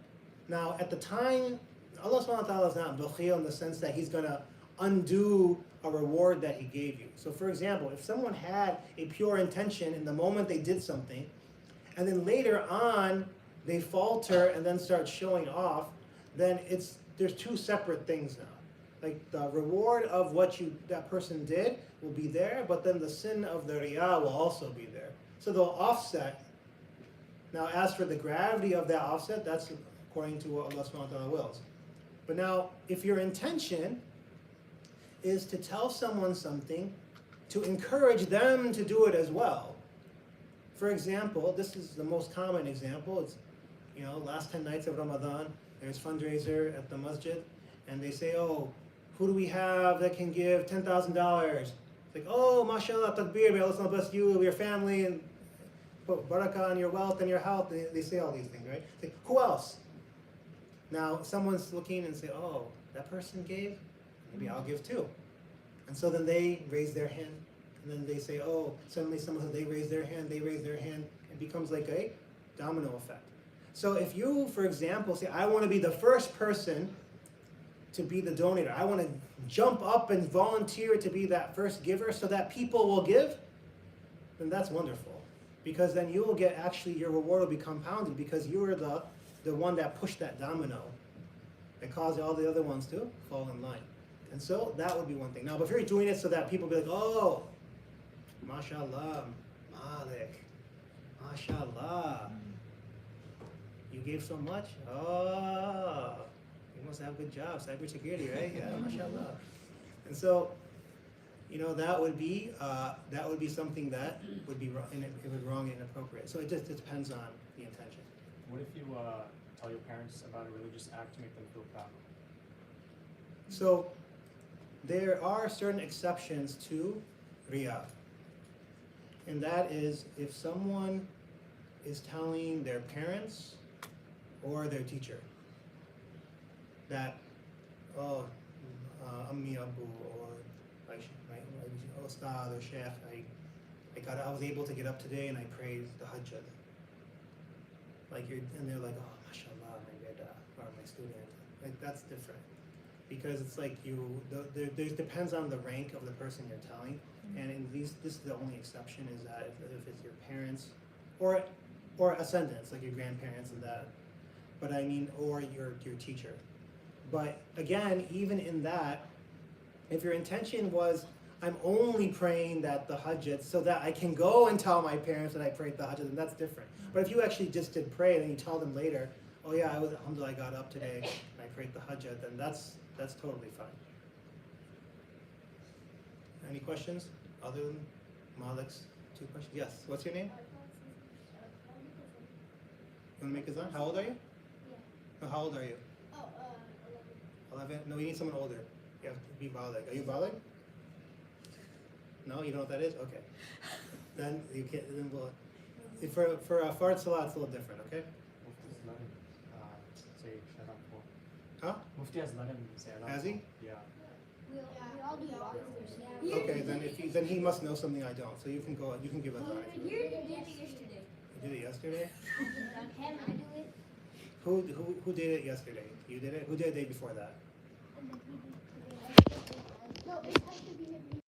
now at the time, Allah subhanahu wa ta'ala is not bakhil in the sense that He's going to undo a reward that He gave you. So for example, if someone had a pure intention in the moment they did something, and then later on they falter and then start showing off, then there's two separate things now. Like the reward of what that person did will be there, but then the sin of the riyah will also be there. So they'll offset. Now as for the gravity of that offset, that's according to what Allah subhanahu wa ta'ala wills. But now, if your intention is to tell someone something, to encourage them to do it as well. For example, this is the most common example. It's, last 10 nights of Ramadan, there's fundraiser at the masjid, and they say, oh, who do we have that can give $10,000? It's like, oh, mashallah, takbir, may Allah bless you, your family, and put barakah on your wealth and your health. They say all these things, right? It's like, who else? Now, someone's looking and say, oh, that person gave? Maybe I'll give too. And so then they raise their hand, and then they say, oh, suddenly someone, they raise their hand, it becomes like a domino effect. So if you, for example, say, I want to be the first person to be the donator, I want to jump up and volunteer to be that first giver so that people will give, then that's wonderful. Because then you will get, actually, your reward will be compounded because you were the one that pushed that domino that caused all the other ones to fall in line. And so that would be one thing. Now, but if you're doing it so that people be like, oh, mashallah, Malik, mashallah, you gave so much? Oh, you must have a good job, cybersecurity, right? Yeah, mashallah. And so, that would be something that would be wrong, wrong and inappropriate. So it just depends on the intention. What if you tell your parents about a religious act to make them feel proud? So there are certain exceptions to riyah. And that is if someone is telling their parents or their teacher that, oh, Ammi Abu, or my Ustad or Shaykh, I was able to get up today and I prayed the Hajj. And they're like, oh, mashallah, my beda, or my student. Like, that's different. Because it's like there depends on the rank of the person you're telling. And in this is the only exception, is that if it's your parents, or ascendants, like your grandparents and that. But I mean, or your teacher. But again, even in that, if your intention was, I'm only praying that the Hajj so that I can go and tell my parents that I prayed the Hajj, then that's different. But if you actually just did pray and then you tell them later, oh yeah, alhamdulillah, I got up today and I prayed the Hajj, then that's totally fine. Any questions other than Malik's two questions? Yes. What's your name? You want to make azan? How old are you? Yeah. No, how old are you? Oh, 11? No, you need someone older. You have to be baligh. Are you baligh? No, you know what that is? Okay. Then you can't. Then we'll. For a fard salah, it's a little different. Okay. Mufti has let him say Shahram before. Huh? Mufti has let him say Shahram. Has he? Yeah. We all do walkthroughs. Okay. Then he must know something I don't. So you can go. You can give azan. You did it yesterday. You did it yesterday. Can I do it? Who did it yesterday? You did it. Who did it the day before that? No, it has to be